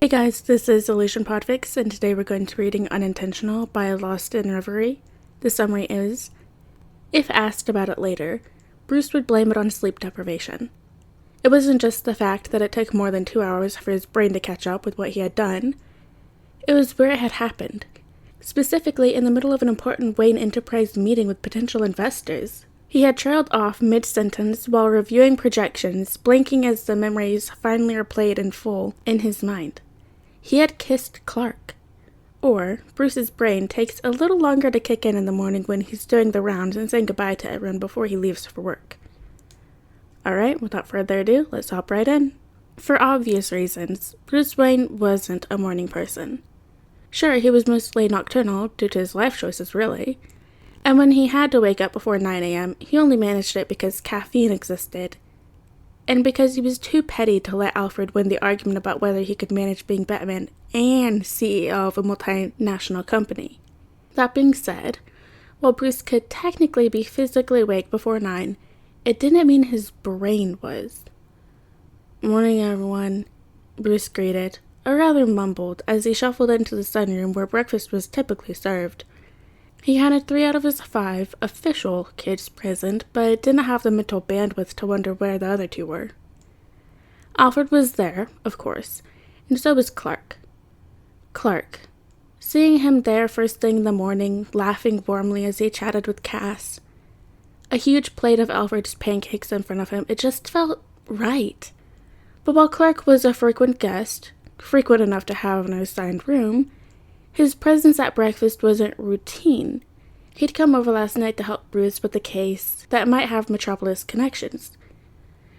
Hey guys, this is PODFIC, and today we're going to be reading Unintentional by Lost in Reverie. The summary is, if asked about it later, Bruce would blame it on sleep deprivation. It wasn't just the fact that it took more than 2 hours for his brain to catch up with what he had done. It was where it had happened, specifically in the middle of an important Wayne Enterprise meeting with potential investors. He had trailed off mid-sentence while reviewing projections, blinking as the memories finally replayed in full in his mind. He had kissed Clark. Or, Bruce's brain takes a little longer to kick in the morning when he's doing the rounds and saying goodbye to everyone before he leaves for work. Alright, without further ado, let's hop right in. For obvious reasons, Bruce Wayne wasn't a morning person. Sure, he was mostly nocturnal, due to his life choices really, and when he had to wake up before 9 a.m., he only managed it because caffeine existed, and because he was too petty to let Alfred win the argument about whether he could manage being Batman and CEO of a multinational company. That being said, while Bruce could technically be physically awake before 9, it didn't mean his brain was. "Morning, everyone," Bruce greeted, or rather mumbled, as he shuffled into the sunroom where breakfast was typically served. He had 3 out of his 5 official kids present, but didn't have the mental bandwidth to wonder where the other 2 were. Alfred was there, of course, and so was Clark. Clark. Seeing him there first thing in the morning, laughing warmly as he chatted with Cass. A huge plate of Alfred's pancakes in front of him, it just felt right. But while Clark was a frequent guest, frequent enough to have an assigned room, his presence at breakfast wasn't routine. He'd come over last night to help Bruce with a case that might have Metropolis connections.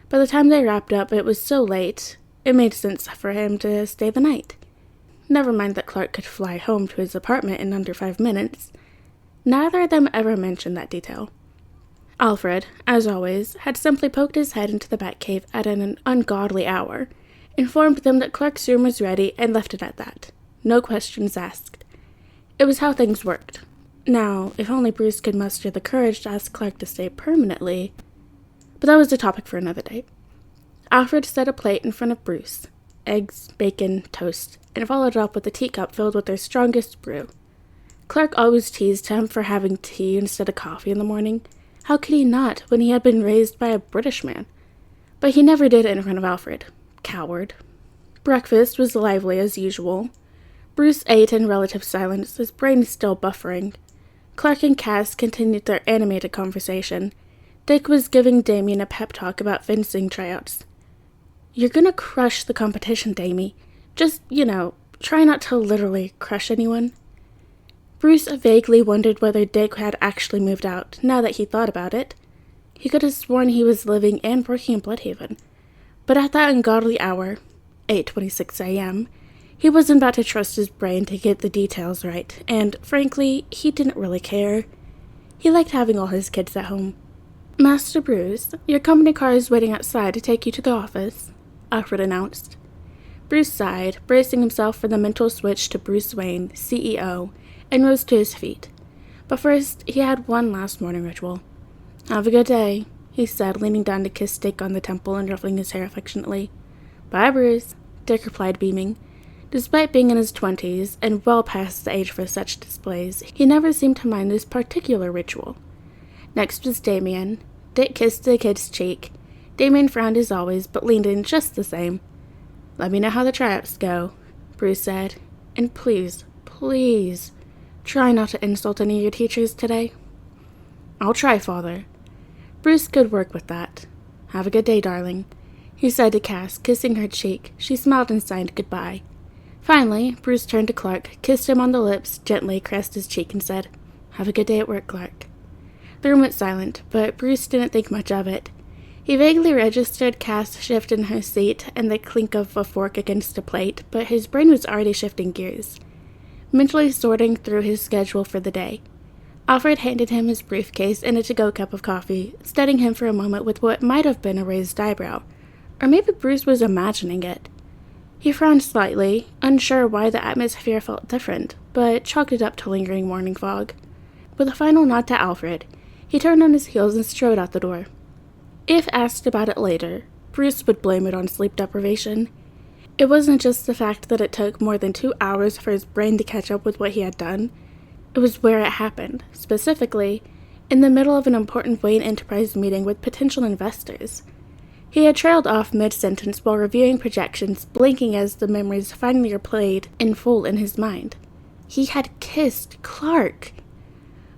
By the time they wrapped up, it was so late, it made sense for him to stay the night. Never mind that Clark could fly home to his apartment in under 5 minutes. Neither of them ever mentioned that detail. Alfred, as always, had simply poked his head into the Batcave at an ungodly hour, informed them that Clark's room was ready, and left it at that. No questions asked. It was how things worked. Now, if only Bruce could muster the courage to ask Clark to stay permanently. But that was a topic for another day. Alfred set a plate in front of Bruce. Eggs, bacon, toast, and followed it up with a teacup filled with their strongest brew. Clark always teased him for having tea instead of coffee in the morning. How could he not, when he had been raised by a British man? But he never did it in front of Alfred. Coward. Breakfast was lively as usual. Bruce ate in relative silence, his brain still buffering. Clark and Cass continued their animated conversation. Dick was giving Damien a pep talk about fencing tryouts. "You're gonna crush the competition, Damie. Just, try not to literally crush anyone." Bruce vaguely wondered whether Dick had actually moved out, now that he thought about it. He could have sworn he was living and working in Bloodhaven. But at that ungodly hour, 8:26 a.m., he wasn't about to trust his brain to get the details right, and, frankly, he didn't really care. He liked having all his kids at home. "Master Bruce, your company car is waiting outside to take you to the office," Alfred announced. Bruce sighed, bracing himself for the mental switch to Bruce Wayne, CEO, and rose to his feet. But first, he had one last morning ritual. "Have a good day," he said, leaning down to kiss Dick on the temple and ruffling his hair affectionately. "Bye, Bruce," Dick replied, beaming. Despite being in his 20s, and well past the age for such displays, he never seemed to mind this particular ritual. Next was Damien. Dick kissed the kid's cheek. Damien frowned as always, but leaned in just the same. "Let me know how the tryouts go," Bruce said. "And please, please, try not to insult any of your teachers today." "I'll try, Father." Bruce could work with that. "Have a good day, darling," he said to Cass, kissing her cheek. She smiled and signed goodbye. Finally, Bruce turned to Clark, kissed him on the lips, gently caressed his cheek, and said, "Have a good day at work, Clark." The room went silent, but Bruce didn't think much of it. He vaguely registered Cass' shift in her seat and the clink of a fork against a plate, but his brain was already shifting gears, mentally sorting through his schedule for the day. Alfred handed him his briefcase and a to-go cup of coffee, studying him for a moment with what might have been a raised eyebrow. Or maybe Bruce was imagining it. He frowned slightly, unsure why the atmosphere felt different, but chalked it up to lingering morning fog. With a final nod to Alfred, he turned on his heels and strode out the door. If asked about it later, Bruce would blame it on sleep deprivation. It wasn't just the fact that it took more than 2 hours for his brain to catch up with what he had done. It was where it happened, specifically, in the middle of an important Wayne Enterprise meeting with potential investors. He had trailed off mid-sentence while reviewing projections, blinking as the memories finally replayed in full in his mind. He had kissed Clark!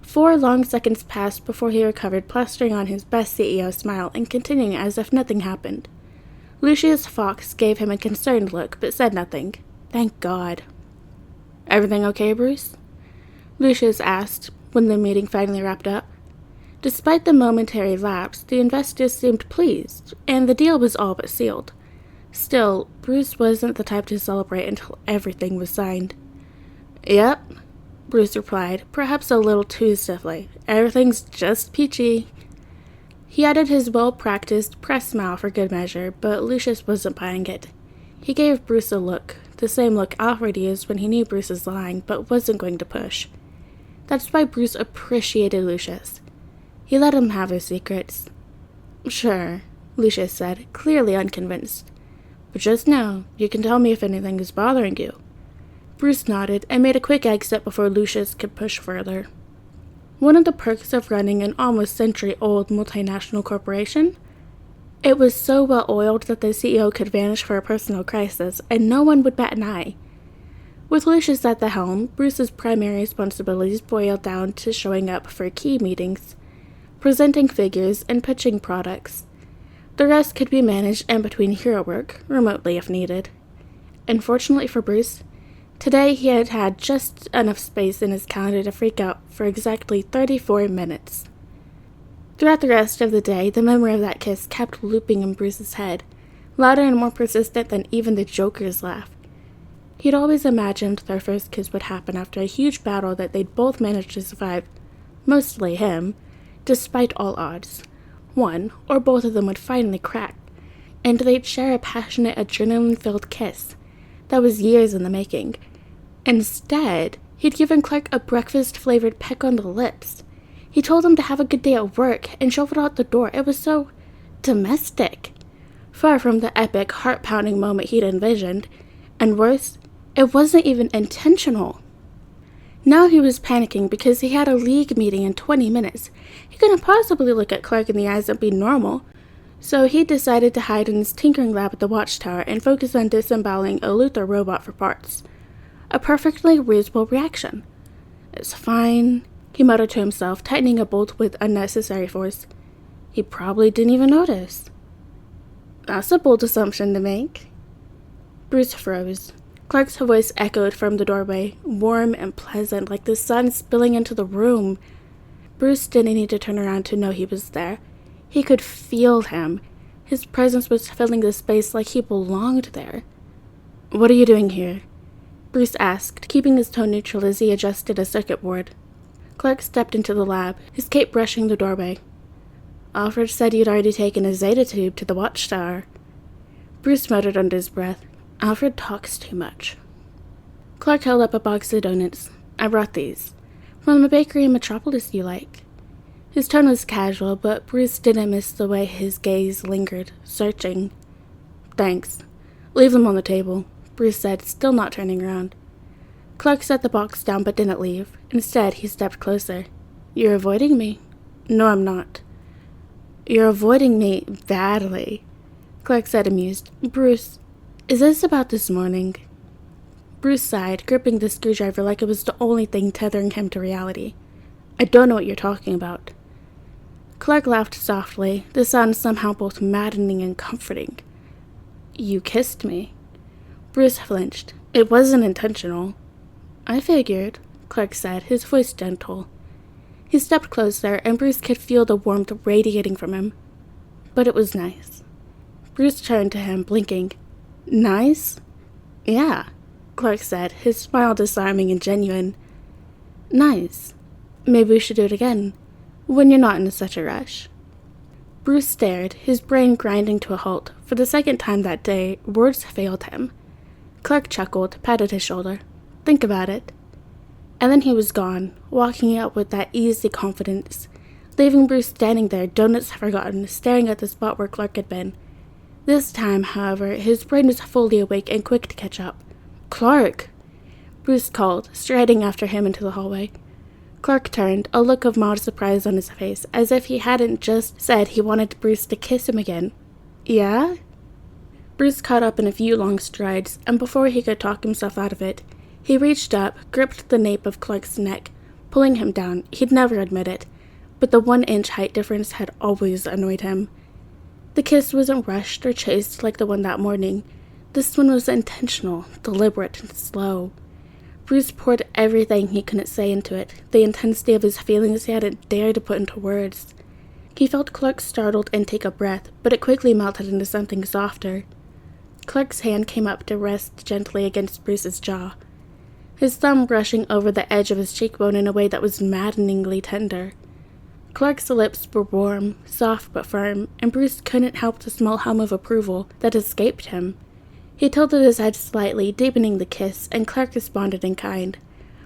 4 long seconds passed before he recovered, plastering on his best CEO smile and continuing as if nothing happened. Lucius Fox gave him a concerned look, but said nothing. Thank God. "Everything okay, Bruce?" Lucius asked when the meeting finally wrapped up. Despite the momentary lapse, the investors seemed pleased, and the deal was all but sealed. Still, Bruce wasn't the type to celebrate until everything was signed. "Yep," Bruce replied, perhaps a little too stiffly. "Everything's just peachy." He added his well-practiced press smile for good measure, but Lucius wasn't buying it. He gave Bruce a look, the same look Alfred used when he knew Bruce was lying, but wasn't going to push. That's why Bruce appreciated Lucius. He let him have his secrets. "Sure," Lucius said, clearly unconvinced. "But just now, you can tell me if anything is bothering you." Bruce nodded and made a quick exit before Lucius could push further. One of the perks of running an almost century-old multinational corporation? It was so well-oiled that the CEO could vanish for a personal crisis, and no one would bat an eye. With Lucius at the helm, Bruce's primary responsibilities boiled down to showing up for key meetings, presenting figures, and pitching products. The rest could be managed in between hero work, remotely if needed. Unfortunately for Bruce, today he had had just enough space in his calendar to freak out for exactly 34 minutes. Throughout the rest of the day, the memory of that kiss kept looping in Bruce's head, louder and more persistent than even the Joker's laugh. He'd always imagined their first kiss would happen after a huge battle that they'd both managed to survive, mostly him, despite all odds. One or both of them would finally crack, and they'd share a passionate, adrenaline-filled kiss that was years in the making. Instead, he'd given Clark a breakfast-flavored peck on the lips. He told him to have a good day at work and shuffled out the door. It was so domestic, far from the epic, heart-pounding moment he'd envisioned. And worse, it wasn't even intentional. Now he was panicking because he had a league meeting in 20 minutes. He couldn't possibly look at Clark in the eyes and be normal. So he decided to hide in his tinkering lab at the watchtower and focus on disemboweling a Luther robot for parts. A perfectly reasonable reaction. "It's fine," he muttered to himself, tightening a bolt with unnecessary force. He probably didn't even notice. That's a bold assumption to make. Bruce froze. Clark's voice echoed from the doorway, warm and pleasant, like the sun spilling into the room. Bruce didn't need to turn around to know he was there. He could feel him. His presence was filling the space like he belonged there. "What are you doing here?" Bruce asked, keeping his tone neutral as he adjusted a circuit board. Clark stepped into the lab, his cape brushing the doorway. "Alfred said you'd already taken a Zeta tube to the watchtower." Bruce muttered under his breath. "Alfred talks too much." Clark held up a box of donuts. "I brought these. From a bakery in Metropolis you like." His tone was casual, but Bruce didn't miss the way his gaze lingered, searching. "Thanks. Leave them on the table," Bruce said, still not turning around. Clark set the box down but didn't leave. Instead, he stepped closer. "You're avoiding me." "No, I'm not." "You're avoiding me badly," Clark said, amused. "Bruce, is this about this morning?" Bruce sighed, gripping the screwdriver like it was the only thing tethering him to reality. "I don't know what you're talking about." Clark laughed softly, the sound somehow both maddening and comforting. "You kissed me." Bruce flinched. "It wasn't intentional." "I figured," Clark said, his voice gentle. He stepped closer, and Bruce could feel the warmth radiating from him. "But it was nice." Bruce turned to him, blinking. "Nice?" "Yeah," Clark said, his smile disarming and genuine. "Nice. Maybe we should do it again, when you're not in such a rush." Bruce stared, his brain grinding to a halt. For the second time that day, words failed him. Clark chuckled, patted his shoulder. "Think about it." And then he was gone, walking out with that easy confidence, leaving Bruce standing there, donuts forgotten, staring at the spot where Clark had been. This time, however, his brain was fully awake and quick to catch up. "Clark!" Bruce called, striding after him into the hallway. Clark turned, a look of mild surprise on his face, as if he hadn't just said he wanted Bruce to kiss him again. "Yeah?" Bruce caught up in a few long strides, and before he could talk himself out of it, he reached up, gripped the nape of Clark's neck, pulling him down. He'd never admit it, but the 1-inch height difference had always annoyed him. The kiss wasn't rushed or chased like the one that morning. This one was intentional, deliberate, and slow. Bruce poured everything he couldn't say into it, the intensity of his feelings he hadn't dared to put into words. He felt Clark startled and take a breath, but it quickly melted into something softer. Clark's hand came up to rest gently against Bruce's jaw, his thumb brushing over the edge of his cheekbone in a way that was maddeningly tender. Clark's lips were warm, soft but firm, and Bruce couldn't help the small hum of approval that escaped him. He tilted his head slightly, deepening the kiss, and Clark responded in kind,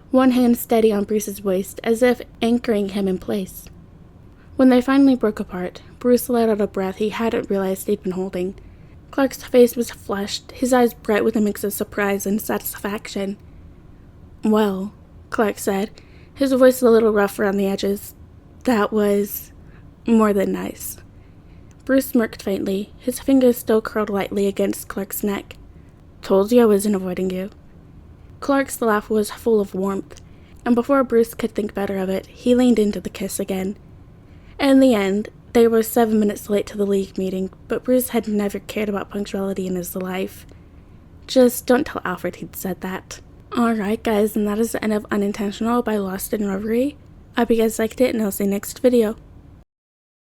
one hand steady on Bruce's waist, as if anchoring him in place. When they finally broke apart, Bruce let out a breath he hadn't realized he'd been holding. Clark's face was flushed, his eyes bright with a mix of surprise and satisfaction. "Well," Clark said, his voice a little rough around the edges, "that was more than nice." Bruce smirked faintly, his fingers still curled lightly against Clark's neck. "Told you I wasn't avoiding you." Clark's laugh was full of warmth, and before Bruce could think better of it, he leaned into the kiss again. In the end, they were 7 minutes late to the league meeting, but Bruce had never cared about punctuality in his life. Just don't tell Alfred he'd said that. Alright guys, and that is the end of Unintentional by Lost in Reverie. I hope you guys liked it, and I'll see you next video.